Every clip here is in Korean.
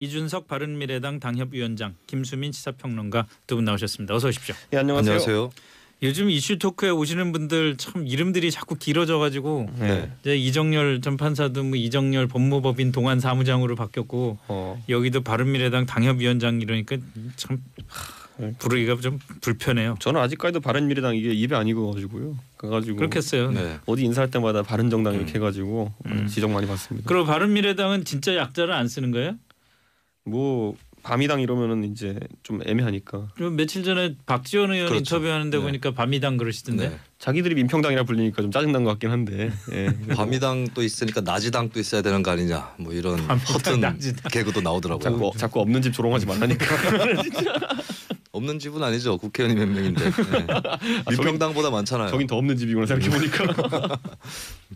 이준석 바른미래당 당협위원장, 김수민 시사평론가 두 분 나오셨습니다. 어서 오십시오. 네, 안녕하세요. 안녕하세요. 요즘 이슈 토크에 오시는 분들 참 이름들이 자꾸 길어져가지고 이제 이정열 전 판사도 뭐 이정열 법무법인 동안 사무장으로 바뀌었고 여기도 바른미래당 당협위원장 이러니까 참 부르기가 좀 불편해요. 저는 아직까지도 바른미래당 이게 입에 안 익어가지고요. 그래가지고 그렇겠어요. 네. 어디 인사할 때마다 바른정당 이렇게 해가지고 지적 많이 받습니다. 그리고 바른미래당은 진짜 약자를 안 쓰는 거예요? 뭐 밤이당 이러면은 이제 좀 애매하니까. 좀 며칠 전에 박지원 의원 그렇죠. 인터뷰하는데 네. 보니까 밤이당 그러시던데. 네. 자기들이 민평당이라 불리니까 좀 짜증난 것 같긴 한데. 예. 밤이당도 있으니까 낮이당도 있어야 되는 거 아니냐 뭐 이런 허튼 낮이당. 개그도 나오더라고요. 자꾸 없는 집 조롱하지 말라니까. 없는 집은 아니죠. 국회의원이 몇 명인데. 네. 민평당보다 많잖아요. 저긴 더 없는 집이구나 생각해보니까.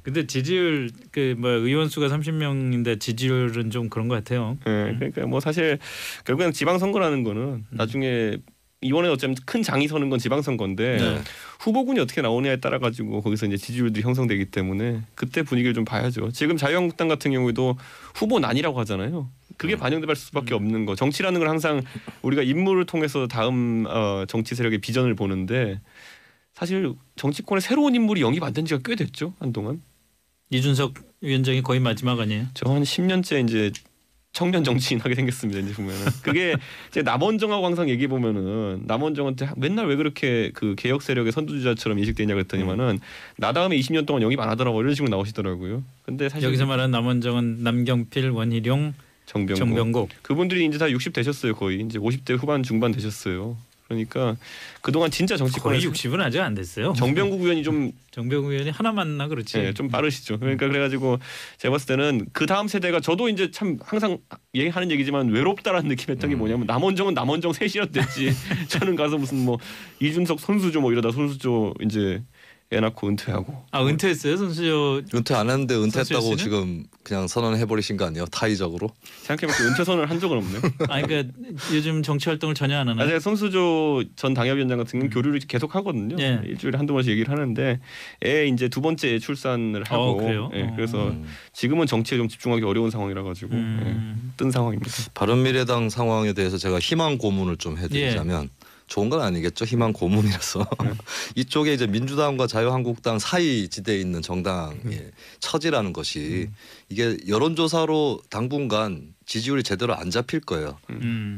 근데 지지율 그 뭐 의원 수가 30명인데 지지율은 좀 그런 것 같아요. 예, 그러니까 뭐 사실 결국엔 지방선거라는 거는 나중에 이번에 어쩌면 큰 장이 서는 건 지방선거인데 네. 후보군이 어떻게 나오느냐에 따라 가지고 거기서 이제 지지율도 형성되기 때문에 그때 분위기를 좀 봐야죠. 지금 자유한국당 같은 경우에도 후보난이라고 하잖아요. 그게 반영될 수밖에 없는 거. 정치라는 건 항상 우리가 인물을 통해서 다음 정치 세력의 비전을 보는데 사실 정치권에 새로운 인물이 영입 안 된 지가 꽤 됐죠. 한동안. 이준석 위원장이 거의 마지막 아니에요? 저 한 10년째 이제 청년 정치인 하게 생겼습니다. 이제 보면은 그게 이제 남원정하고 항상 얘기해 보면은 남원정한테 맨날 왜 그렇게 그 개혁 세력의 선두주자처럼 인식되냐 그랬더니만은 나 다음에 20년 동안 영입 안 하더라고 이런 식으로 나오시더라고요. 근데 사실 여기서 말하는 남원정은 남경필, 원희룡, 정병국. 그분들이 이제 다 60 되셨어요. 거의 이제 50대 후반 중반 되셨어요. 그러니까 그동안 진짜 정치권에 거의 60은 아직 안 됐어요. 정병국 의원이 좀 정병국 의원이 하나 만나 그렇지. 네, 좀 빠르시죠. 그러니까 그래가지고 제가 봤을 때는 그 다음 세대가 저도 이제 참 항상 얘기하는 얘기지만 외롭다라는 느낌했던 게 뭐냐면 남원정은 남원정 셋이라 됐지. 저는 가서 무슨 뭐 이준석 손수조 뭐 이러다 손수조 이제 애 낳고 은퇴하고. 아 은퇴했어요 선수조? 은퇴 안 했는데 은퇴했다고 선수였으면? 지금 그냥 선언해 버리신 거 아니에요? 타의적으로? 생각해보니까 은퇴 선언을 한 적은 없네요. 아니 그러니까 요즘 정치 활동을 전혀 안 하나요? 제가 손수조 전 당협위원장 같은 경우는 교류를 계속 하거든요. 예. 일주일에 한두 번씩 얘기를 하는데 애 이제 두 번째 출산을 하고 그래요? 예, 그래서 지금은 정치에 좀 집중하기 어려운 상황이라 가지고 뜬 상황입니다. 바른미래당 상황에 대해서 제가 희망 고문을 좀 해드리자면 좋은 건 아니겠죠. 희망 고문이라서 이쪽에 이제 민주당과 자유한국당 사이 지대에 있는 정당의 처지라는 것이 이게 여론조사로 당분간 지지율이 제대로 안 잡힐 거예요.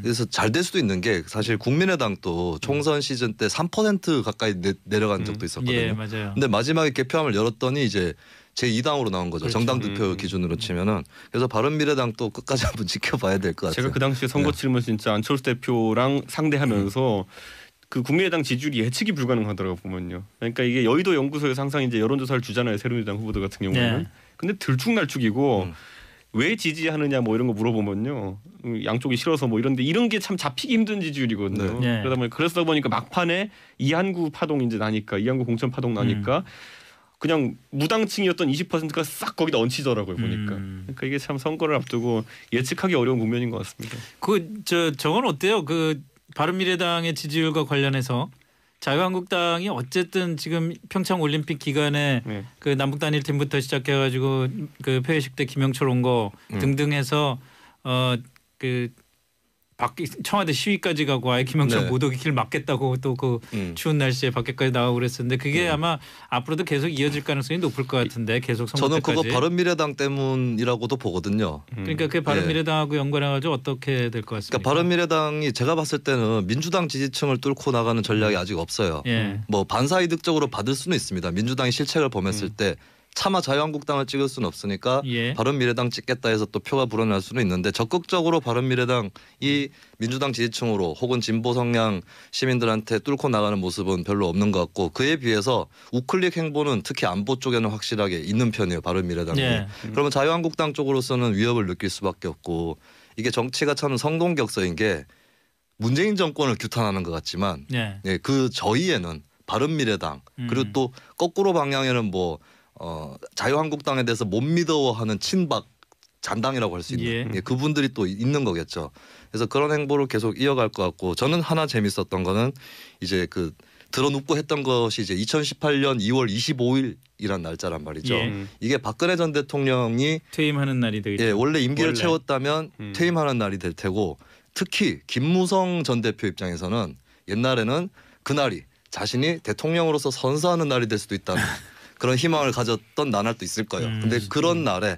그래서 잘 될 수도 있는 게 사실 국민의당도 총선 시즌 때 3% 가까이 내려간 적도 있었거든요. 예 맞아요. 근데 마지막에 개표함을 열었더니 이제 제2당으로 나온 거죠. 그렇죠. 정당 득표 기준으로 치면은. 그래서 바른미래당도 끝까지 한번 지켜봐야 될 것 같아요. 제가 그 당시에 선거 치르면서 진짜 안철수 대표랑 상대하면서 그 국민의당 지지율이 예측이 불가능하더라고 보면요. 그러니까 이게 여의도 연구소에서 항상 이제 여론조사를 주잖아요. 새누리당 후보들 같은 경우는. 네. 근데 들쭉날쭉이고 왜 지지하느냐 뭐 이런 거 물어보면요. 양쪽이 싫어서 뭐 이런데 이런 게 참 잡히기 힘든 지지율이거든요. 네. 그러다 보니까 막판에 이한구 파동 이제 나니까 이한구 공천 파동 나니까 그냥 무당층이었던 20%가 싹 거기다 얹히더라고요 보니까. 그러니까 이게 참 선거를 앞두고 예측하기 어려운 국면인 것 같습니다. 저건 어때요? 그 바른미래당의 지지율과 관련해서 자유한국당이 어쨌든 지금 평창 올림픽 기간에 그 남북 단일팀부터 시작해가지고 그 폐회식 때 김영철 온 거 등등 해서 그 청와대 시위까지 가고 아예 김영철 못 오게 길 막겠다고 또 그 추운 날씨에 밖에까지 나가고 그랬었는데 그게 아마 앞으로도 계속 이어질 가능성이 높을 것 같은데 계속 선거 저는 때까지. 그거 바른미래당 때문이라고도 보거든요. 그러니까 그 바른미래당하고 연관해가지고 어떻게 될 것 같습니까? 그러니까 바른미래당이 제가 봤을 때는 민주당 지지층을 뚫고 나가는 전략이 아직 없어요. 뭐 반사이득적으로 받을 수는 있습니다. 민주당이 실책을 범했을 때 차마 자유한국당을 찍을 수는 없으니까 바른미래당 찍겠다 해서 또 표가 불어날 수는 있는데 적극적으로 바른미래당이 민주당 지지층으로 혹은 진보 성향 시민들한테 뚫고 나가는 모습은 별로 없는 것 같고 그에 비해서 우클릭 행보는 특히 안보 쪽에는 확실하게 있는 편이에요. 바른미래당이. 그러면 자유한국당 쪽으로서는 위협을 느낄 수밖에 없고 이게 정치가 참 성동격서인 게 문재인 정권을 규탄하는 것 같지만 그 저희에는 바른미래당 그리고 또 거꾸로 방향에는 뭐 자유한국당에 대해서 못 믿어하는 친박 잔당이라고 할 수 있는 그분들이 또 있는 거겠죠. 그래서 그런 행보를 계속 이어갈 것 같고 저는 하나 재밌었던 거는 이제 그 드러눕고 했던 것이 이제 2018년 2월 25일이란 날짜란 말이죠. 이게 박근혜 전 대통령이 퇴임하는 날이 되겠죠. 예, 원래 임기를 채웠다면 퇴임하는 날이 될 테고 특히 김무성 전 대표 입장에서는 옛날에는 그날이 자신이 대통령으로서 선서하는 날이 될 수도 있다는 그런 희망을 가졌던 나날도 있을 거예요. 근데 그런 날에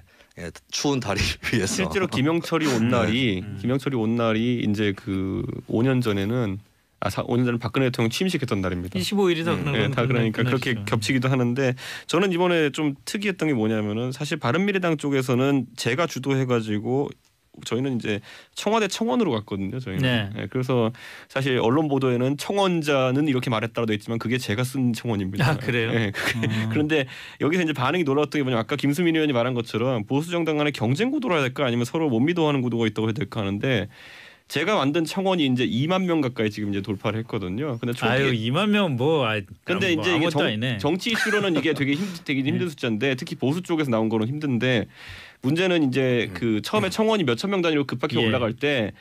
추운 다리를 위해서 실제로 김영철이 온 날이 이제 그 5년 전에는 5년 전에 박근혜 대통령 취임식했던 날입니다. 25일이다 그날. 다 그러니까 그렇게 겹치기도 하는데 저는 이번에 좀 특이했던 게 뭐냐면은 사실 바른미래당 쪽에서는 제가 주도해가지고 저희는 이제 청와대 청원으로 갔거든요. 저희는. 네, 그래서 사실 언론 보도에는 청원자는 이렇게 말했다고 돼 있지만 그게 제가 쓴 청원입니다. 아 그래요? 네, 그런데 여기서 이제 반응이 놀라웠던 게 뭐냐면 아까 김수민 의원이 말한 것처럼 보수 정당 간의 경쟁 구도로 해야 될까 아니면 서로 못 믿어하는 구도가 있다고 해야 될까 하는데 제가 만든 청원이 이제 2만 명 가까이 지금 이제 돌파를 했거든요. 근데 아유 2만 명 뭐. 근데 이제 이게 정치 이슈로는 이게 되게 힘든 숫자인데 특히 보수 쪽에서 나온 거는 힘든데. 문제는 이제 그 처음에 청원이 몇천 명 단위로 급박히 올라갈 때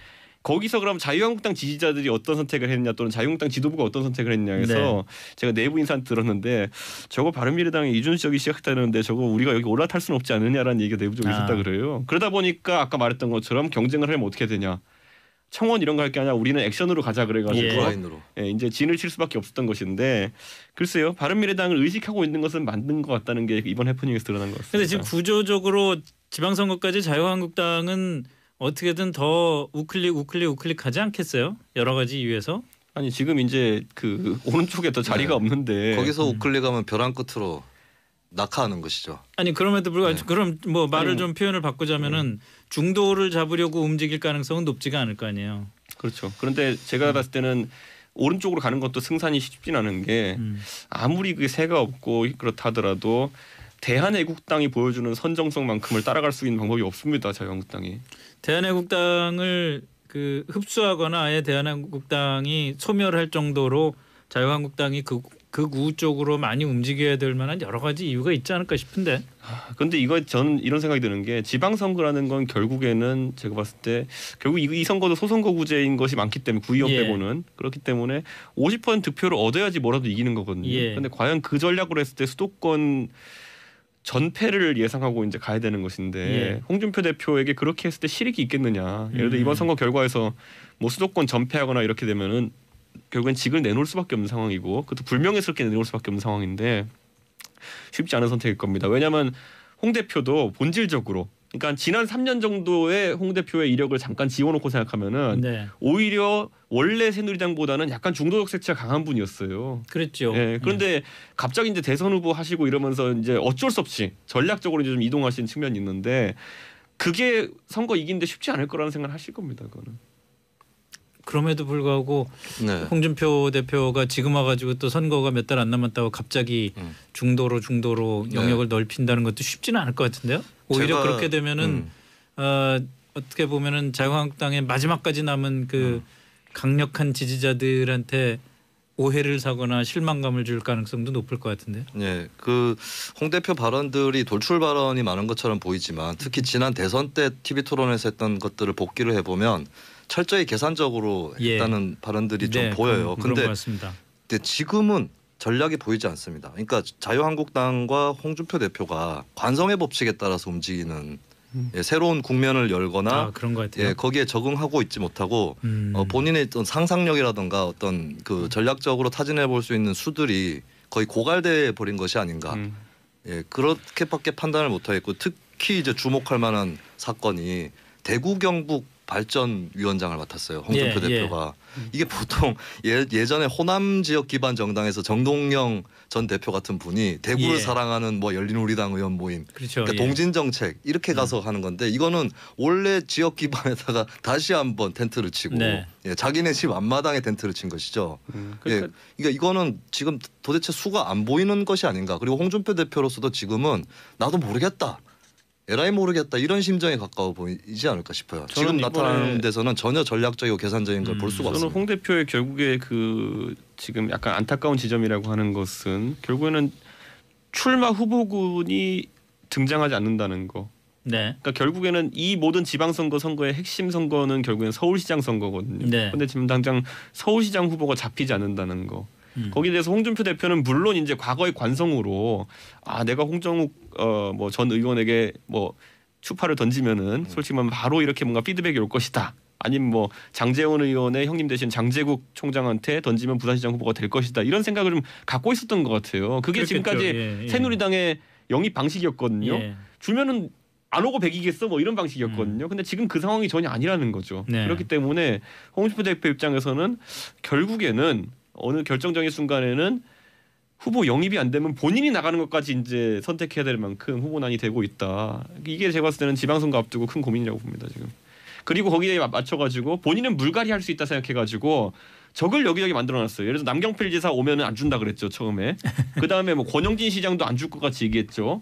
거기서 그럼 자유한국당 지지자들이 어떤 선택을 했냐 또는 자유한국당 지도부가 어떤 선택을 했냐 해서 제가 내부 인사한테 들었는데 저거 바른미래당에 이준석이 시작했다는데 저거 우리가 여기 올라탈 수는 없지 않느냐라는 얘기가 내부적으로 있었다 그래요. 그러다 보니까 아까 말했던 것처럼 경쟁을 하면 어떻게 되냐. 청원 이런 거 할 게 아니라 우리는 액션으로 가자 그래가지고 이제 진을 칠 수밖에 없었던 것인데 글쎄요 바른미래당을 의식하고 있는 것은 맞는 것 같다는 게 이번 해프닝에서 드러난 것 같습니다. 그런데 지금 구조적으로 지방선거까지 자유한국당은 어떻게든 더 우클릭하지 않겠어요? 여러 가지 이유에서? 아니 지금 이제 그 오른쪽에 더 자리가 없는데 거기서 우클릭하면 벼랑 끝으로 낙하하는 것이죠. 아니 그럼에도 불구하고 그럼 뭐 말을 좀 표현을 바꾸자면은 중도를 잡으려고 움직일 가능성은 높지가 않을 거 아니에요. 그렇죠. 그런데 제가 봤을 때는 오른쪽으로 가는 것도 승산이 쉽진 않은 게 아무리 그게 새가 없고 그렇다 하더라도 대한애국당이 보여주는 선정성만큼을 따라갈 수 있는 방법이 없습니다. 자유한국당이. 대한애국당을 그 흡수하거나 아예 대한애국당이 소멸할 정도로 자유한국당이 극우 쪽으로 많이 움직여야 될 만한 여러 가지 이유가 있지 않을까 싶은데. 그런데 저는 이런 생각이 드는 게 지방선거라는 건 결국에는 제가 봤을 때 결국 이 선거도 소선거구제인 것이 많기 때문에 구의원 빼고는 그렇기 때문에 50% 득표를 얻어야지 뭐라도 이기는 거거든요. 그런데 과연 그 전략으로 했을 때 수도권 전패를 예상하고 이제 가야 되는 것인데 홍준표 대표에게 그렇게 했을 때 실익이 있겠느냐. 예를 들어 이번 선거 결과에서 뭐 수도권 전패하거나 이렇게 되면은 결국엔 직을 내놓을 수밖에 없는 상황이고 그것도 불명예스럽게 내놓을 수밖에 없는 상황인데 쉽지 않은 선택일 겁니다. 왜냐하면 홍 대표도 본질적으로 그러니까 지난 3년 정도의 홍 대표의 이력을 잠깐 지워놓고 생각하면은 오히려 원래 새누리당보다는 약간 중도적 색채가 강한 분이었어요. 그렇죠. 그런데 갑자기 이제 대선 후보 하시고 이러면서 이제 어쩔 수 없이 전략적으로 이제 좀 이동하신 측면이 있는데 그게 선거 이기는데 쉽지 않을 거라는 생각을 하실 겁니다. 그거는. 그럼에도 불구하고 홍준표 대표가 지금 와가지고 또 선거가 몇 달 안 남았다고 갑자기 중도로 영역을 넓힌다는 것도 쉽지는 않을 것 같은데요. 오히려 그렇게 되면은 어떻게 보면은 자유한국당의 마지막까지 남은 그 강력한 지지자들한테 오해를 사거나 실망감을 줄 가능성도 높을 것 같은데요. 네, 그 홍 대표 발언들이 돌출 발언이 많은 것처럼 보이지만 특히 지난 대선 때 TV 토론에서 했던 것들을 복기를 해보면 철저히 계산적으로 했다는 발언들이 좀 보여요. 근데 지금은 전략이 보이지 않습니다. 그러니까 자유한국당과 홍준표 대표가 관성의 법칙에 따라서 움직이는 새로운 국면을 열거나 그런 것 같아요. 거기에 적응하고 있지 못하고 본인의 어떤 상상력이라든가 어떤 그 전략적으로 타진해 볼 수 있는 수들이 거의 고갈돼 버린 것이 아닌가. 그렇게밖에 판단을 못하겠고 특히 이제 주목할 만한 사건이 대구 경북 발전위원장을 맡았어요. 홍준표 대표가. 이게 보통 예전에 호남 지역 기반 정당에서 정동영 전 대표 같은 분이 대구를 사랑하는 뭐 열린우리당 의원 모임, 그러니까 동진 정책 이렇게 가서 하는 건데 이거는 원래 지역 기반에다가 다시 한번 텐트를 치고 자기네 집 앞마당에 텐트를 친 것이죠. 그러니까 이거는 지금 도대체 수가 안 보이는 것이 아닌가. 그리고 홍준표 대표로서도 지금은 나도 모르겠다. 에라이 모르겠다 이런 심정에 가까워 보이지 않을까 싶어요. 지금 나타나는 데서는 전혀 전략적이고 계산적인 걸 볼 수가 없습니다. 저는 홍 대표의 결국에 그 지금 약간 안타까운 지점이라고 하는 것은 결국에는 출마 후보군이 등장하지 않는다는 거. 그러니까 결국에는 이 모든 지방선거 선거의 핵심 선거는 결국에는 서울시장 선거거든요. 그런데 지금 당장 서울시장 후보가 잡히지 않는다는 거. 거기에 대해서 홍준표 대표는 물론 이제 과거의 관성으로 내가 홍정욱 뭐 전 의원에게 뭐 추파를 던지면은 솔직히 말하면 바로 이렇게 뭔가 피드백이 올 것이다. 아니면 뭐 장제원 의원의 형님 대신 장제국 총장한테 던지면 부산시장 후보가 될 것이다. 이런 생각을 좀 갖고 있었던 것 같아요. 그게 그렇겠죠. 지금까지 새누리당의 영입 방식이었거든요. 주면은 안 오고 백이겠어 뭐 이런 방식이었거든요. 근데 지금 그 상황이 전혀 아니라는 거죠. 그렇기 때문에 홍준표 대표 입장에서는 결국에는 어느 결정적인 순간에는 후보 영입이 안 되면 본인이 나가는 것까지 이제 선택해야 될 만큼 후보난이 되고 있다. 이게 제가 봤을 때는 지방선거 앞두고 큰 고민이라고 봅니다 지금. 그리고 거기에 맞춰가지고 본인은 물갈이 할 수 있다 생각해가지고 적을 여기저기 만들어놨어요. 예를 들어서 남경필 지사 오면은 안 준다 그랬죠 처음에. 그 다음에 뭐 권영진 시장도 안 줄 것 같이 얘기했죠.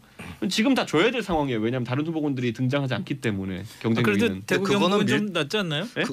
지금 다 줘야 될 상황이에요. 왜냐하면 다른 후보군들이 등장하지 않기 때문에 경쟁력은. 그래도 대구 경북은 좀 낫지 않나요? 네?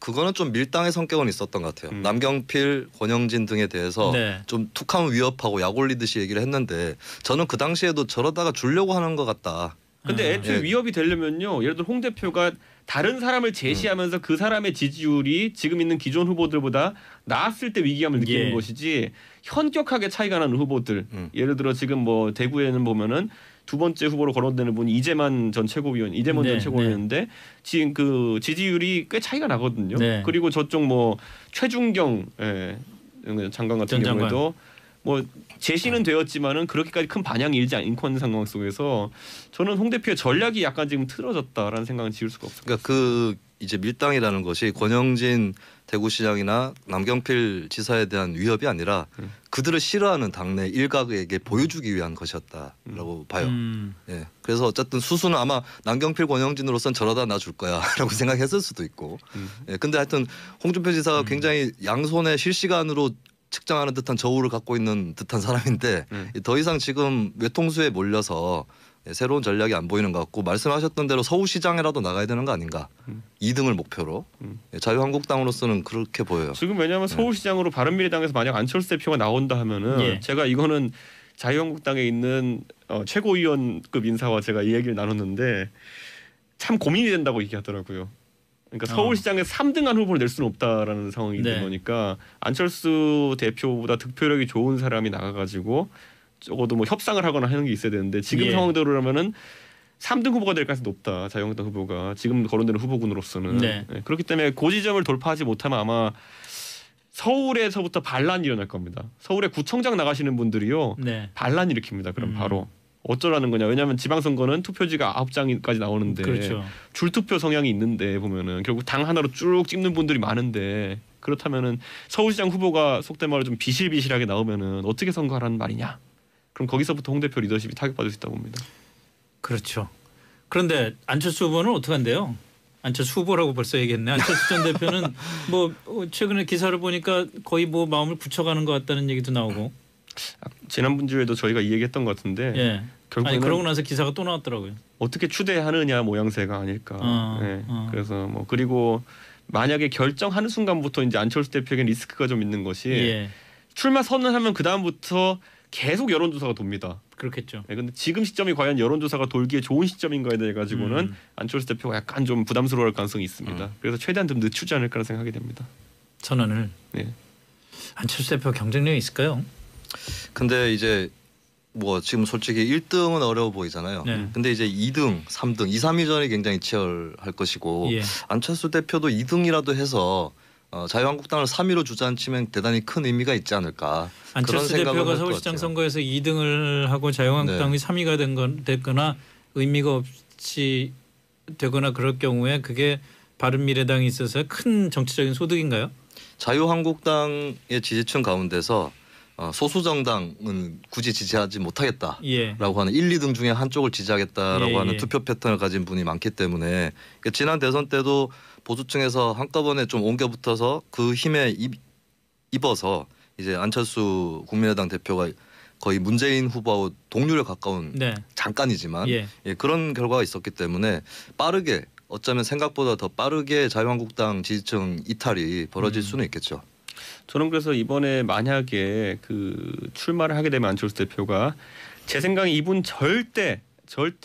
그거는 좀 밀당의 성격은 있었던 것 같아요. 남경필, 권영진 등에 대해서 좀 툭하면 위협하고 약 올리듯이 얘기를 했는데 저는 그 당시에도 저러다가 주려고 하는 것 같다. 근데 애초에 위협이 되려면요. 예를 들어 홍 대표가 다른 사람을 제시하면서 그 사람의 지지율이 지금 있는 기존 후보들보다 나았을 때 위기감을 느끼는 것이지 현격하게 차이가 나는 후보들. 예를 들어 지금 뭐 대구에는 보면은 두 번째 후보로 거론되는 분이 이재만 전 최고위원, 이재만 전 최고위원인데 지금 그 지지율이 꽤 차이가 나거든요. 그리고 저쪽 뭐 최준경 장관 같은 경우에도 뭐 제시는 되었지만은 그렇게까지 큰 반향이 일지 않고 있는 상황 속에서 저는 홍 대표의 전략이 약간 지금 틀어졌다라는 생각은 지울 수가 없습니다. 그러니까 그 이제 밀당이라는 것이 권영진 대구시장이나 남경필 지사에 대한 위협이 아니라 그들을 싫어하는 당내 일각에게 보여주기 위한 것이었다라고 봐요. 예. 그래서 어쨌든 수수는 아마 남경필 권영진으로선 저러다 나 줄 거야라고 생각했을 수도 있고. 예. 근데 하여튼 홍준표 지사가 굉장히 양손에 실시간으로 측정하는 듯한 저울을 갖고 있는 듯한 사람인데 더 이상 지금 외통수에 몰려서 새로운 전략이 안 보이는 것 같고 말씀하셨던 대로 서울시장이라도 나가야 되는 거 아닌가. 2등을 목표로. 자유한국당으로서는 그렇게 보여요. 지금 왜냐하면 서울시장으로 바른미래당에서 만약 안철수 대표가 나온다 하면은 제가 이거는 자유한국당에 있는 최고위원급 인사와 제가 이 얘기를 나눴는데 참 고민이 된다고 얘기하더라고요. 그러니까 서울시장에서 3등한 후보를 낼 수는 없다라는 상황이 된 거니까 안철수 대표보다 득표력이 좋은 사람이 나가가지고 적어도 뭐 협상을 하거나 하는 게 있어야 되는데 지금 상황대로라면은 3등 후보가 될 가능성이 높다. 자유한국당 후보가 지금 거론되는 후보군으로서는. 그렇기 때문에 그 지점을 돌파하지 못하면 아마 서울에서부터 반란이 일어날 겁니다. 서울에 구청장 나가시는 분들이요. 반란 일으킵니다. 그럼 바로. 어쩌라는 거냐. 왜냐하면 지방선거는 투표지가 9장까지 나오는데 줄투표 성향이 있는데 보면은 결국 당 하나로 쭉 찍는 분들이 많은데 그렇다면은 서울시장 후보가 속된 말로 좀 비실비실하게 나오면은 어떻게 선거하라는 말이냐. 그럼 거기서부터 홍 대표 리더십이 타격받을 수 있다고 봅니다. 그렇죠. 그런데 안철수 후보는 어떻게 한대요? 안철수 후보라고 벌써 얘기했네. 안철수 전 대표는 뭐 최근에 기사를 보니까 거의 뭐 마음을 굳혀가는 것 같다는 얘기도 나오고. 지난번 주에도 저희가 이 얘기했던 것 같은데 결국에는 그러고 나서 기사가 또 나왔더라고요. 어떻게 추대하느냐 모양새가 아닐까. 그래서 뭐 그리고 만약에 결정하는 순간부터 이제 안철수 대표에게 리스크가 좀 있는 것이 출마 선언하면 그 다음부터 계속 여론조사가 돕니다. 그렇겠죠. 근데 지금 시점이 과연 여론조사가 돌기에 좋은 시점인가에 대해 가지고는 안철수 대표가 약간 좀 부담스러워할 가능성이 있습니다. 그래서 최대한 좀 늦추지 않을까 생각이 됩니다. 선언을. 안철수 대표 경쟁력이 있을까요? 근데 이제 뭐 지금 솔직히 1등은 어려워 보이잖아요. 근데 이제 2등, 3등, 2, 3위전이 굉장히 치열할 것이고 안철수 대표도 2등이라도 해서 자유한국당을 3위로 주저앉히면 대단히 큰 의미가 있지 않을까. 안철수 대표가 서울시장 선거에서 2등을 하고 자유한국당이 3위가 됐거나 의미가 없이 되거나 그럴 경우에 그게 바른미래당이 있어서 큰 정치적인 소득인가요? 자유한국당의 지지층 가운데서 소수 정당은 굳이 지지하지 못하겠다라고 하는 1, 2등 중에 한쪽을 지지하겠다라고 하는 투표 패턴을 가진 분이 많기 때문에 그러니까 지난 대선 때도 보수층에서 한꺼번에 좀 옮겨붙어서 그 힘에 입어서 이제 안철수 국민의당 대표가 거의 문재인 후보와 동률에 가까운 잠깐이지만 그런 결과가 있었기 때문에 빠르게 어쩌면 생각보다 더 빠르게 자유한국당 지지층 이탈이 벌어질 수는 있겠죠. 저는 그래서 이번에 만약에 그 출마를 하게 되면 안철수 대표가 제 생각에 이분 절대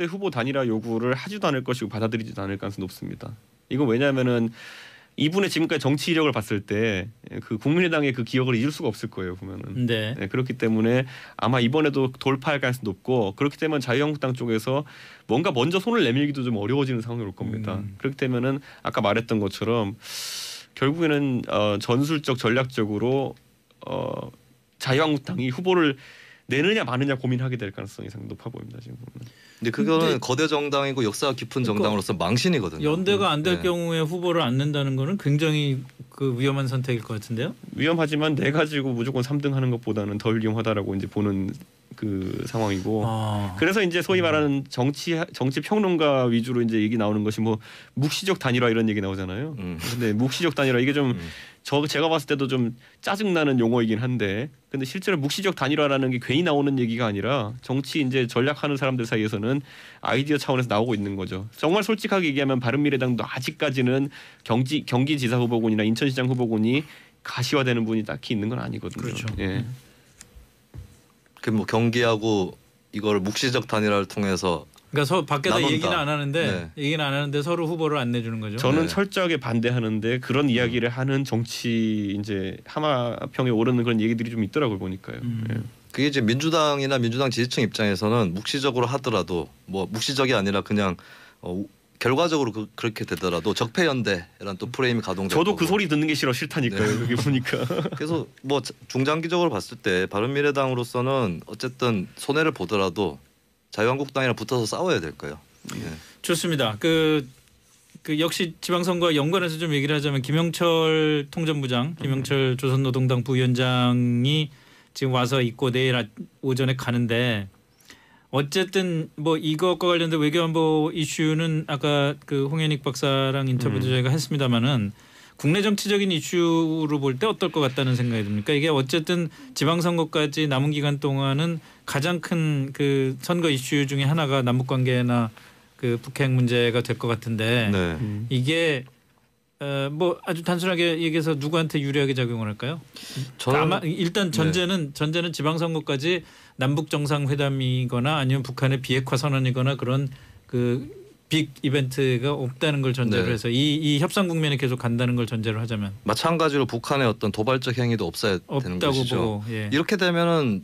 후보 단일화 요구를 하지도 않을 것이고 받아들이지도 않을 가능성이 높습니다. 이건 왜냐하면은 이분의 지금까지 정치 이력을 봤을 때 그 국민의당의 그 기억을 잊을 수가 없을 거예요 보면은. 네. 네, 그렇기 때문에 아마 이번에도 돌파할 가능성이 높고 그렇기 때문에 자유한국당 쪽에서 뭔가 먼저 손을 내밀기도 좀 어려워지는 상황이 올 겁니다. 그렇기 때문에는 아까 말했던 것처럼 결국에는 전술적 전략적으로 자유한국당이 후보를 내느냐 마느냐 고민하게 될 가능성이 상당히 높아 보입니다 지금. 근데 그거는 거대 정당이고 역사가 깊은 정당으로서 망신이거든요. 연대가 안 될 경우에 후보를 안 낸다는 거는 굉장히 그 위험한 선택일 것 같은데요. 위험하지만 내 가지고 무조건 3등하는 것보다는 덜 위험하다라고 이제 보는 그 상황이고. 그래서 이제 소위 말하는 정치 평론가 위주로 이제 얘기 나오는 것이 뭐 묵시적 단일화 이런 얘기 나오잖아요. 근데 묵시적 단일화 이게 좀 제가 봤을 때도 좀 짜증나는 용어이긴 한데 근데 실제로 묵시적 단일화라는 게 괜히 나오는 얘기가 아니라 정치 이제 전략하는 사람들 사이에서는 아이디어 차원에서 나오고 있는 거죠. 정말 솔직하게 얘기하면 바른미래당도 아직까지는 경기지사 후보군이나 인천시장 후보군이 가시화되는 분이 딱히 있는 건 아니거든요. 그렇죠. 예. 그 뭐 경기하고 이걸 묵시적 단일화를 통해서 그러니까 밖에다 나눈다. 얘기는 안 하는데 서로 후보를 안 내주는 거죠. 저는 철저하게 반대하는데 그런 이야기를 하는 정치 이제 하마평에 오르는 그런 얘기들이 좀 있더라고요 보니까요. 예. 그게 이제 민주당이나 민주당 지지층 입장에서는 묵시적으로 하더라도 뭐 묵시적이 아니라 그냥 결과적으로 그렇게 되더라도 적폐연대라는 또 프레임이 가동되고 저도 그 소리 듣는 게 싫다니까요. 네. 그게 보니까. 그래서 뭐 중장기적으로 봤을 때 바른미래당으로서는 어쨌든 손해를 보더라도 자유한국당이랑 붙어서 싸워야 될 거예요. 네. 좋습니다. 그 역시 지방선거와 연관해서 좀 얘기를 하자면 김영철 통전부장, 김영철 조선노동당 부위원장이 지금 와서 있고 내일 오전에 가는데 어쨌든 뭐 이것과 관련된 외교안보 이슈는 아까 그 홍현익 박사랑 인터뷰도 저희가 했습니다마는 국내 정치적인 이슈로 볼 때 어떨 것 같다는 생각이 듭니까? 이게 어쨌든 지방선거까지 남은 기간 동안은 가장 큰 그 선거 이슈 중에 하나가 남북관계나 그 북핵 문제가 될 것 같은데 이게 뭐 아주 단순하게 얘기해서 누구한테 유리하게 작용을 할까요? 아마 일단 전제는 지방선거까지 남북 정상회담이거나 아니면 북한의 비핵화 선언이거나 그런 그 빅 이벤트가 없다는 걸 전제로 해서 이 협상 국면이 계속 간다는 걸 전제로 하자면 마찬가지로 북한의 어떤 도발적 행위도 없어야 되는 것이죠. 보고, 예. 이렇게 되면은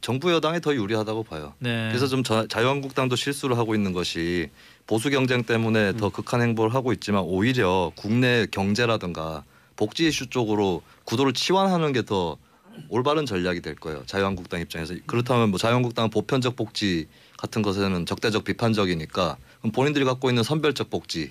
정부 여당이 더 유리하다고 봐요. 네. 그래서 좀 자유한국당도 실수를 하고 있는 것이 보수 경쟁 때문에 더 극한 행보를 하고 있지만 오히려 국내 경제라든가 복지 이슈 쪽으로 구도를 치환하는 게 더 올바른 전략이 될 거예요. 자유한국당 입장에서. 그렇다면 뭐 자유한국당은 보편적 복지 같은 것에는 적대적 비판적이니까 그럼 본인들이 갖고 있는 선별적 복지,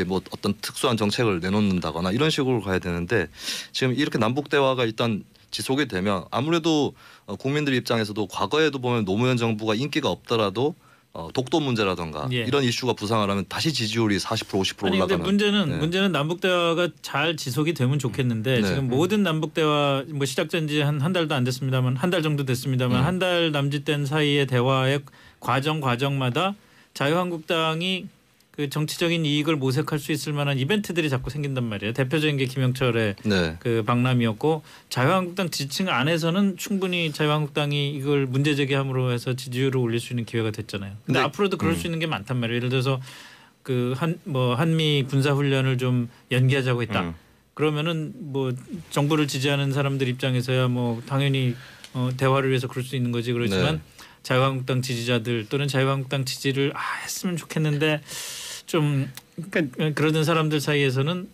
뭐 어떤 특수한 정책을 내놓는다거나 이런 식으로 가야 되는데 지금 이렇게 남북 대화가 일단 지속이 되면 아무래도 국민들 입장에서도 과거에도 보면 노무현 정부가 인기가 없더라도 독도 문제라든가 이런 이슈가 부상을 하면 다시 지지율이 40% 50% 올라가는. 근데 문제는 남북 대화가 잘 지속이 되면 좋겠는데 지금 모든 남북 대화 뭐 시작된 지 한 달도 안 됐습니다만 한 달 정도 됐습니다만 한 달 남짓된 사이의 대화의 과정마다 자유한국당이 그 정치적인 이익을 모색할 수 있을 만한 이벤트들이 자꾸 생긴단 말이에요. 대표적인 게 김영철의 그 박람이었고 자유한국당 지지층 안에서는 충분히 자유한국당이 이걸 문제 제기함으로 해서 지지율을 올릴 수 있는 기회가 됐잖아요. 근데 앞으로도 그럴 수 있는 게 많단 말이에요. 예를 들어서 그 한미 군사 훈련을 좀 연기하자고 했다. 그러면은 뭐 정부를 지지하는 사람들 입장에서야 뭐 당연히 대화를 위해서 그럴 수 있는 거지. 그렇지만 자유한국당 지지자들 또는 자유한국당 지지를 했으면 좋겠는데 좀 그러던 사람들 사이에서는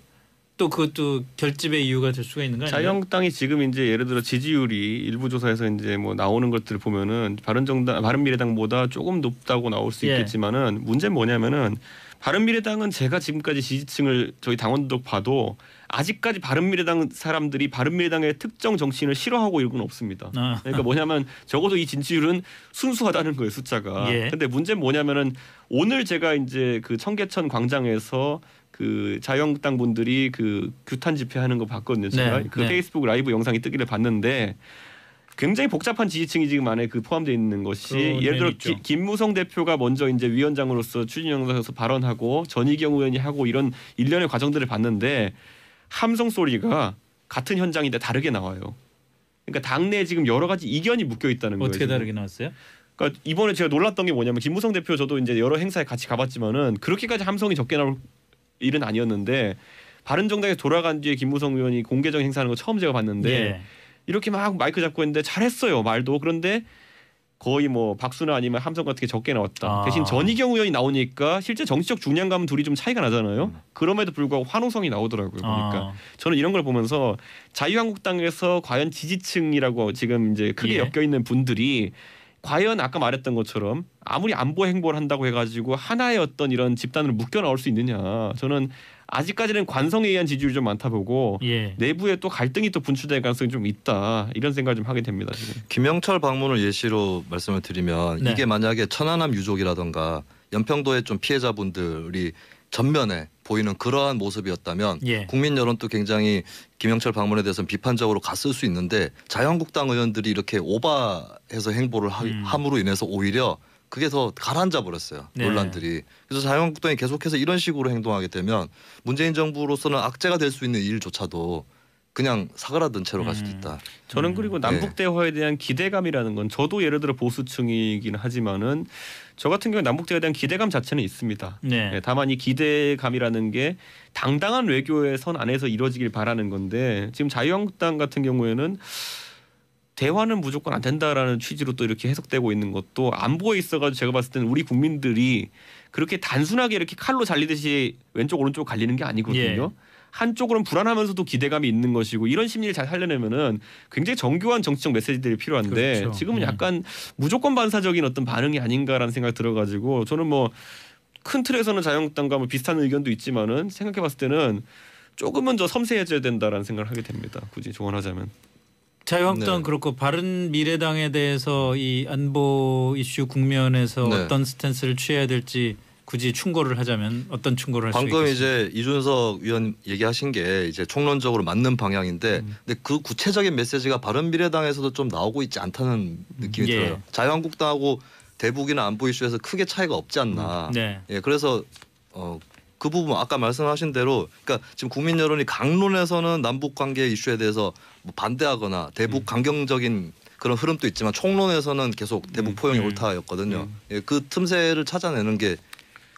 또 그것도 결집의 이유가 될 수가 있는 거 아니에요? 자유한국당이 지금 이제 예를 들어 지지율이 일부 조사에서 이제 뭐 나오는 것들을 보면은 바른미래당보다 조금 높다고 나올 수 있겠지만은 문제는 뭐냐면은 바른미래당은 제가 지금까지 지지층을 저희 당원도 봐도 아직까지 바른미래당 사람들이 바른미래당의 특정 정치인을 싫어하고 이런 건 없습니다. 그러니까 뭐냐면 적어도 이 지지율은 순수하다는 거예요, 숫자가. 근데 문제는 뭐냐면은 오늘 제가 이제 그 청계천 광장에서 그 자유한국당 분들이 그 규탄 집회하는 거 봤거든요. 제가 그 페이스북 라이브 영상이 뜨기를 봤는데 굉장히 복잡한 지지층이 지금 안에 그 포함되어 있는 것이 예를 들어 김무성 대표가 먼저 이제 위원장으로서 추진 영상에서 발언하고 전희경 의원이 하고 이런 일련의 과정들을 봤는데 함성 소리가 같은 현장인데 다르게 나와요. 그러니까 당내에 지금 여러 가지 이견이 묶여 있다는 거예요. 어떻게 다르게 나왔어요? 그러니까 이번에 제가 놀랐던 게 뭐냐면 김무성 대표 저도 이제 여러 행사에 같이 가봤지만은 그렇게까지 함성이 적게 나올 일은 아니었는데 바른정당에 돌아간 뒤에 김무성 의원이 공개적 행사하는 거 처음 제가 봤는데 예. 이렇게 막 마이크 잡고 있는데 잘했어요 말도. 그런데 거의 뭐 박수나 아니면 함성 같은 게 적게 나왔다. 대신 전희경 의원이 나오니까 실제 정치적 중량감은 둘이 좀 차이가 나잖아요. 그럼에도 불구하고 환호성이 나오더라고요. 보니까 저는 이런 걸 보면서 자유한국당에서 과연 지지층이라고 지금 이제 크게 예. 엮여 있는 분들이 과연 아까 말했던 것처럼 아무리 안보 행보를 한다고 해가지고 하나의 어떤 이런 집단으로 묶여 나올 수 있느냐. 저는 아직까지는 관성에 의한 지지율이 좀 많다 보고 예. 내부에 또 갈등이 또 분출될 가능성이 좀 있다. 이런 생각을 좀 하게 됩니다. 지금. 김영철 방문을 예시로 말씀을 드리면 네. 이게 만약에 천안함 유족이라던가 연평도의 좀 피해자분들이 전면에 보이는 그러한 모습이었다면 예. 국민 여론도 굉장히 김영철 방문에 대해서는 비판적으로 갔을 수 있는데 자유한국당 의원들이 이렇게 오바해서 행보를 함으로 인해서 오히려 그게 더 가라앉아 버렸어요. 네. 논란들이. 그래서 자유한국당이 계속해서 이런 식으로 행동하게 되면 문재인 정부로서는 악재가 될 수 있는 일조차도 그냥 사그라든 채로 갈 수도 있다. 저는 그리고 남북 대화에 대한 기대감이라는 건 저도 예를 들어 보수층이긴 하지만은 저 같은 경우에 남북 대화에 대한 기대감 자체는 있습니다. 네. 네, 다만 이 기대감이라는 게 당당한 외교의 선 안에서 이루어지길 바라는 건데 지금 자유한국당 같은 경우에는 대화는 무조건 안 된다라는 취지로 또 이렇게 해석되고 있는 것도 안보에 있어가지고 제가 봤을 때는 우리 국민들이 그렇게 단순하게 이렇게 칼로 잘리듯이 왼쪽 오른쪽 갈리는 게 아니거든요. 예. 한쪽으로는 불안하면서도 기대감이 있는 것이고 이런 심리를 잘 살려내면은 굉장히 정교한 정치적 메시지들이 필요한데 그렇죠. 지금은 약간 무조건 반사적인 어떤 반응이 아닌가라는 생각이 들어가지고 저는 뭐 큰 틀에서는 자유한국당과 뭐 비슷한 의견도 있지만은 생각해봤을 때는 조금은 더 섬세해져야 된다라는 생각을 하게 됩니다. 굳이 조언하자면. 자유한국당 네. 그렇고 바른미래당에 대해서 이 안보 이슈 국면에서 네. 어떤 스탠스를 취해야 될지 굳이 충고를 하자면 어떤 충고를 할 수 있겠습니까? 방금 이제 이준석 의원 얘기하신 게 이제 총론적으로 맞는 방향인데 근데 그 구체적인 메시지가 바른미래당에서도 좀 나오고 있지 않다는 느낌이 예. 들어요. 자유한국당하고 대북이나 안보 이슈에서 크게 차이가 없지 않나. 네. 예, 그래서 그 부분 아까 말씀하신 대로 그러니까 지금 국민 여론이 강론에서는 남북 관계 이슈에 대해서 뭐 반대하거나 대북 강경적인 그런 흐름도 있지만 총론에서는 계속 대북 포용이 옳다였거든요. 예, 그 틈새를 찾아내는 게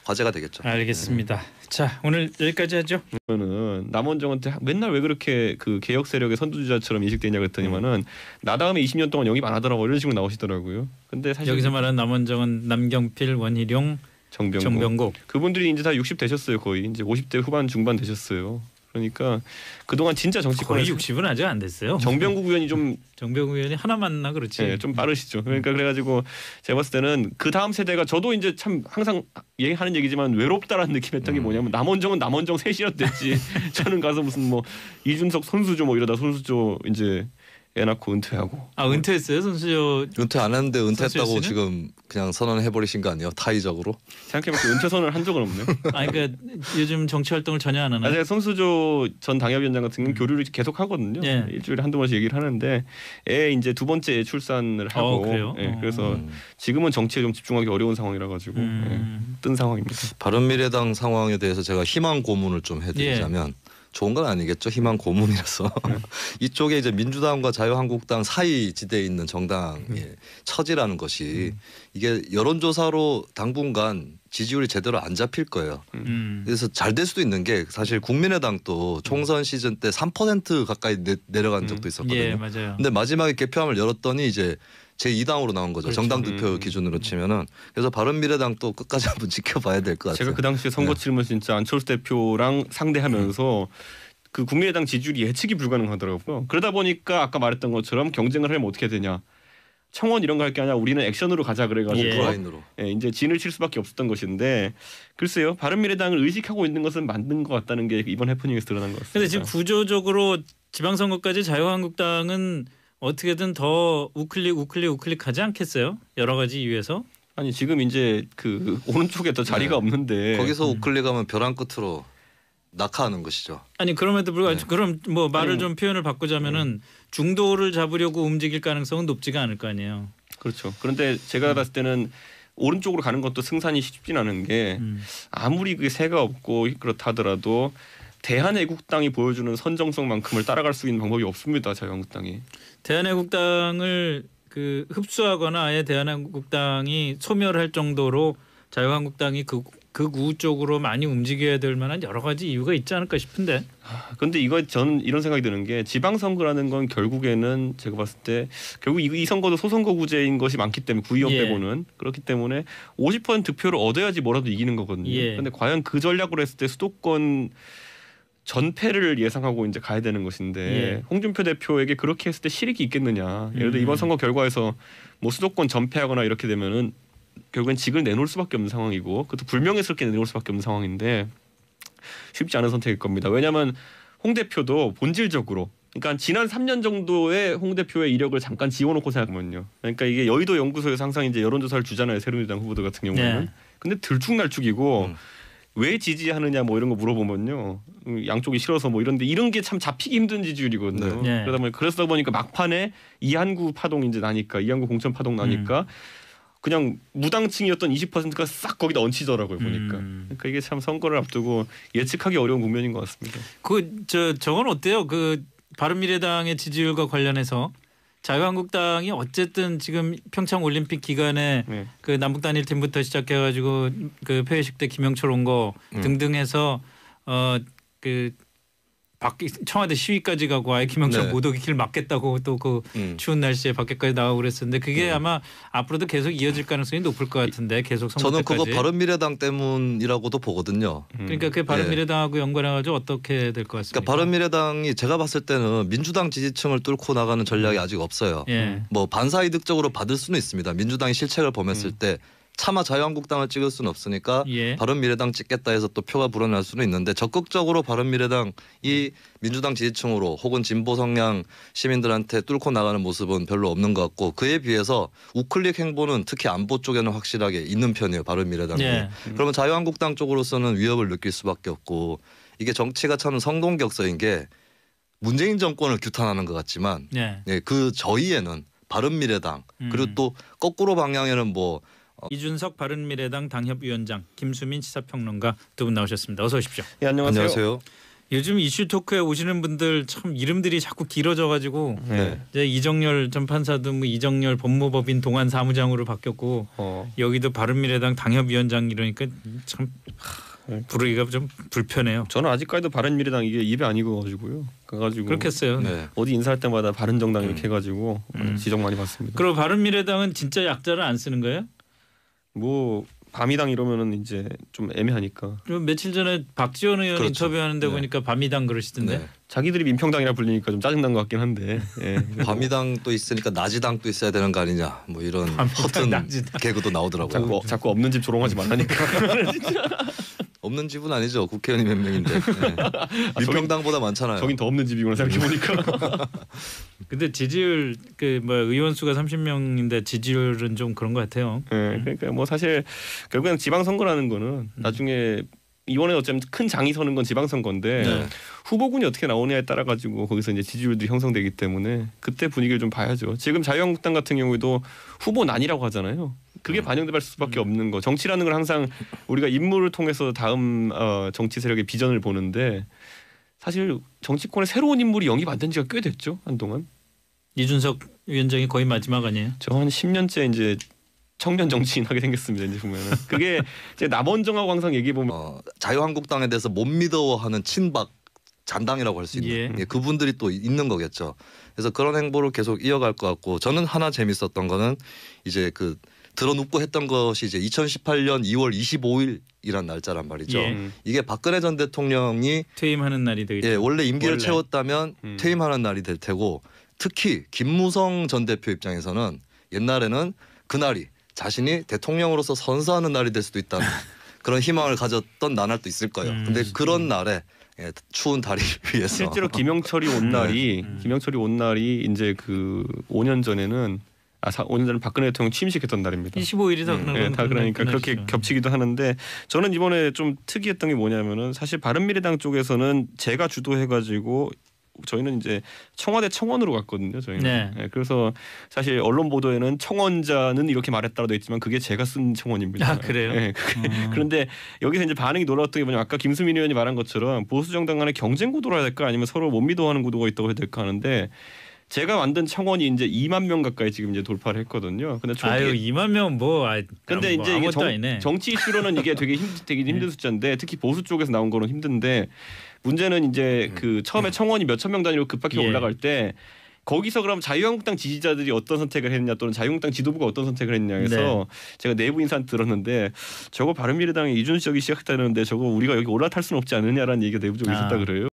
과제가 되겠죠. 알겠습니다. 자 오늘 여기까지 하죠. 그러면은 남원정한테 맨날 왜 그렇게 그 개혁 세력의 선두주자처럼 인식되냐고 했더니만은 나 다음에 20년 동안 영입 안 하더라고 이런 식으로 나오시더라고요. 근데 사실 여기서 말하는 남원정은 남경필, 원희룡, 정병국 그분들이 이제 다 60 되셨어요. 거의 이제 50대 후반 중반 되셨어요. 그러니까 그동안 진짜 정치권에 거의 60은 아직 안 됐어요. 정병국 의원이 좀 정병국 의원이 하나 만나 그렇지. 네, 좀 빠르시죠. 그러니까 그래가지고 제가 봤을 때는 그 다음 세대가 저도 이제 참 항상 하는 얘기지만 외롭다라는 느낌이었던 게 뭐냐면 남원정은 남원정 셋이었댔지. 저는 가서 무슨 뭐 이준석 선수조 뭐 이러다 선수조 이제 애 낳고 은퇴하고. 아 은퇴했어요 선수조? 은퇴 안 했는데 은퇴했다고 지금 그냥 선언해버리신 거 아니에요? 타의적으로? 생각해보면 은퇴 선언을 한 적은 없네요. 아 그러니까 요즘 정치 활동을 전혀 안 하나요? 제가 선수조 전 당협위원장 같은 경우는 교류를 계속 하거든요. 예. 일주일에 한두 번씩 얘기를 하는데 애 이제 두 번째 출산을 하고 그래요? 예, 그래서 지금은 정치에 좀 집중하기 어려운 상황이라 가지고 뜬 상황입니다. 바른미래당 상황에 대해서 제가 희망 고문을 좀 해드리자면 좋은 건 아니겠죠. 희망 고문이라서 이쪽에 이제 민주당과 자유한국당 사이 지대에 있는 정당의 처지라는 것이 이게 여론조사로 당분간 지지율이 제대로 안 잡힐 거예요. 그래서 잘 될 수도 있는 게 사실 국민의당도 총선 시즌 때 3% 가까이 내려간 적도 있었거든요. 예, 맞아요. 근데 마지막에 개표함을 열었더니 이제 제2당으로 나온 거죠. 그렇죠. 정당 득표 기준으로 치면은. 그래서 바른미래당도 끝까지 한번 지켜봐야 될 것 같아요. 제가 그 당시에 선거 치르면서 진짜 안철수 대표랑 상대하면서 그 국민의당 지지율이 예측이 불가능하더라고요. 그러다 보니까 아까 말했던 것처럼 경쟁을 하면 어떻게 되냐. 청원 이런 거 할 게 아니라 우리는 액션으로 가자 그래가지고 라인으로. 이제 진을 칠 수밖에 없었던 것인데 글쎄요. 바른미래당을 의식하고 있는 것은 맞는 것 같다는 게 이번 해프닝에서 드러난 것 같습니다. 그런데 지금 구조적으로 지방선거까지 자유한국당은 어떻게든 더 우클릭하지 않겠어요? 여러 가지 이유에서? 아니 지금 이제 그 오른쪽에 더 자리가 없는데 거기서 우클릭하면 벼랑 끝으로 낙하하는 것이죠. 아니 그럼에도 불구하고 그럼 뭐 말을 좀 표현을 바꾸자면은 중도를 잡으려고 움직일 가능성은 높지가 않을 거 아니에요. 그렇죠. 그런데 제가 봤을 때는 오른쪽으로 가는 것도 승산이 쉽진 않은 게 아무리 그게 새가 없고 그렇다 하더라도 대한애국당이 보여주는 선정성만큼을 따라갈 수 있는 방법이 없습니다. 자유한국당이. 대한애국당을 그 흡수하거나 아예 대한애국당이 소멸할 정도로 자유한국당이 그 극우 쪽으로 많이 움직여야 될 만한 여러 가지 이유가 있지 않을까 싶은데. 근데 이거 저는 이런 생각이 드는 게 지방선거라는 건 결국에는 제가 봤을 때 결국 이 선거도 소선거구제인 것이 많기 때문에 구의원 빼고는 그렇기 때문에 50% 득표를 얻어야지 뭐라도 이기는 거거든요. 근데 과연 그 전략으로 했을 때 수도권 전패를 예상하고 이제 가야 되는 것인데 홍준표 대표에게 그렇게 했을 때 실익이 있겠느냐. 예를 들어 이번 선거 결과에서 뭐 수도권 전패하거나 이렇게 되면은 결국엔 직을 내놓을 수밖에 없는 상황이고 그것도 불명예스럽게 내놓을 수밖에 없는 상황인데 쉽지 않은 선택일 겁니다. 왜냐하면 홍 대표도 본질적으로 그러니까 지난 3년 정도의 홍 대표의 이력을 잠깐 지워놓고 생각하면요. 그러니까 이게 여의도 연구소에서 항상 이제 여론조사를 주잖아요. 새누리당 후보들 같은 경우에는. 근데 들쭉날쭉이고 왜 지지하느냐 뭐 이런 거 물어보면요. 양쪽이 싫어서 뭐 이런데 이런 게 참 잡히기 힘든 지지율이거든요. 그러다 보니까 막판에 이한구 파동 이제 나니까 이한구 공천 파동 나니까 그냥 무당층이었던 20%가 싹 거기다 얹히더라고요 보니까. 그러니까 이게 참 선거를 앞두고 예측하기 어려운 국면인 것 같습니다. 저건 어때요? 그 바른미래당의 지지율과 관련해서 자유한국당이 어쨌든 지금 평창 올림픽 기간에 그 남북 단일팀부터 시작해가지고 그 폐회식 때 김영철 온 거 등등해서 그 청와대 시위까지 가고 아예 김영철 못 오게 길 막겠다고 또 그 추운 날씨에 밖에까지 나가고 그랬었는데 그게 아마 앞으로도 계속 이어질 가능성이 높을 것 같은데 계속 선거 때까지. 저는 그거 바른미래당 때문이라고도 보거든요. 그러니까 그 바른미래당하고 연관해가지고 어떻게 될 것 같습니까? 그러니까 바른미래당이 제가 봤을 때는 민주당 지지층을 뚫고 나가는 전략이 아직 없어요. 뭐 반사이득적으로 받을 수는 있습니다. 민주당이 실책을 범했을 때 차마 자유한국당을 찍을 수는 없으니까 바른미래당 찍겠다 해서 또 표가 불어날 수는 있는데 적극적으로 바른미래당이 민주당 지지층으로 혹은 진보 성향 시민들한테 뚫고 나가는 모습은 별로 없는 것 같고 그에 비해서 우클릭 행보는 특히 안보 쪽에는 확실하게 있는 편이에요. 바른미래당이. 그러면 자유한국당 쪽으로서는 위협을 느낄 수밖에 없고 이게 정치가 참 성동격서인 게 문재인 정권을 규탄하는 것 같지만 그 저희에는 바른미래당 그리고 또 거꾸로 방향에는 뭐 이준석 바른미래당 당협위원장, 김수민 시사평론가 두 분 나오셨습니다. 어서 오십시오. 안녕하세요. 요즘 이슈 토크에 오시는 분들 참 이름들이 자꾸 길어져가지고 이제 이정열 전 판사도 뭐 이정열 법무법인 동안 사무장으로 바뀌었고 여기도 바른미래당 당협위원장 이러니까 참 부르기가 좀 불편해요. 저는 아직까지도 바른미래당 이게 입에 안 익어가지고요. 가가지고 그렇겠어요. 어디 인사할 때마다 바른정당 이렇게 해가지고 지적 많이 받습니다. 그럼 바른미래당은 진짜 약자를 안 쓰는 거예요? 뭐 밤이당 이러면은 이제 좀 애매하니까. 며칠 전에 박지원 의원 인터뷰하는데 보니까 밤이당 그러시던데. 자기들이 민평당이라 불리니까 좀 짜증난 것 같긴 한데. 밤이당도 있으니까 낮이당도 있어야 되는 거 아니냐. 뭐 이런 허튼 개그도 나오더라고요. 자꾸 없는 집 조롱하지 말라니까. 없는 집은 아니죠. 국회의원이 몇 명인데. 민평당보다 많잖아요. 저긴 더 없는 집이구나 생각해 보니까. 근데 지지율 그 뭐 의원 수가 30명인데 지지율은 좀 그런 것 같아요. 그러니까 뭐 사실 결국엔 지방선거라는 거는 나중에 이번에 어쩌면 큰 장이 서는 건 지방선거인데 후보군이 어떻게 나오냐에 따라 가지고 거기서 이제 지지율도 형성되기 때문에 그때 분위기를 좀 봐야죠. 지금 자유한국당 같은 경우에도 후보난이라고 하잖아요. 그게 반영될 수밖에 없는 거. 정치라는 건 항상 우리가 인물을 통해서 다음 정치 세력의 비전을 보는데 사실 정치권에 새로운 인물이 영입 안 된 지가 꽤 됐죠. 한동안. 이준석 위원장이 거의 마지막 아니에요? 저 한 10년째 이제 청년 정치인 하게 생겼습니다. 이제 보면은 그게 이제 남원정하고 항상 얘기해 보면 자유한국당에 대해서 못 믿어하는 친박 잔당이라고 할 수 있는 그분들이 또 있는 거겠죠. 그래서 그런 행보를 계속 이어갈 것 같고 저는 하나 재밌었던 거는 이제 그 드러눕고 했던 것이 이제 2018년 2월 25일이란 날짜란 말이죠. 이게 박근혜 전 대통령이 퇴임하는 날이 되겠죠. 원래 임기를 채웠다면 퇴임하는 날이 될 테고 특히 김무성 전 대표 입장에서는 옛날에는 그날이 자신이 대통령으로서 선서하는 날이 될 수도 있다는 그런 희망을 가졌던 나날도 있을 거예요. 근데 그런 날에 추운 다리를 위해서 실제로 김영철이 온 날이 이제 그 5년 전에는 5년 전에 박근혜 대통령 취임식했던 날입니다. 25일이 다 그러니까 그렇게 겹치기도 하는데 저는 이번에 좀 특이했던 게 뭐냐면은 사실 바른미래당 쪽에서는 제가 주도해가지고 저희는 이제 청와대 청원으로 갔거든요. 저희는. 그래서 사실 언론 보도에는 청원자는 이렇게 말했다고 돼 있지만 그게 제가 쓴 청원입니다. 그래요? 그런데 여기서 이제 반응이 놀라웠던 게 뭐냐면 아까 김수민 의원이 말한 것처럼 보수 정당 간의 경쟁 구도로 해야 될까 아니면 서로 못 믿어하는 구도가 있다고 해야 될까 하는데 제가 만든 청원이 이제 2만 명 가까이 지금 이제 돌파를 했거든요. 근데 아유 2만 명 뭐. 근데 이제 이게 정치 이슈로는 이게 되게 힘든 숫자인데 특히 보수 쪽에서 나온 거는 힘든데 문제는 이제 그 처음에 청원이 몇천 명 단위로 급박히 올라갈 때. 거기서 그럼 자유한국당 지지자들이 어떤 선택을 했냐 또는 자유한국당 지도부가 어떤 선택을 했냐 해서 제가 내부 인사한테 들었는데 저거 바른미래당의 이준석이 시작했다는데 저거 우리가 여기 올라탈 수는 없지 않느냐라는 얘기가 내부적으로 있었다 그래요.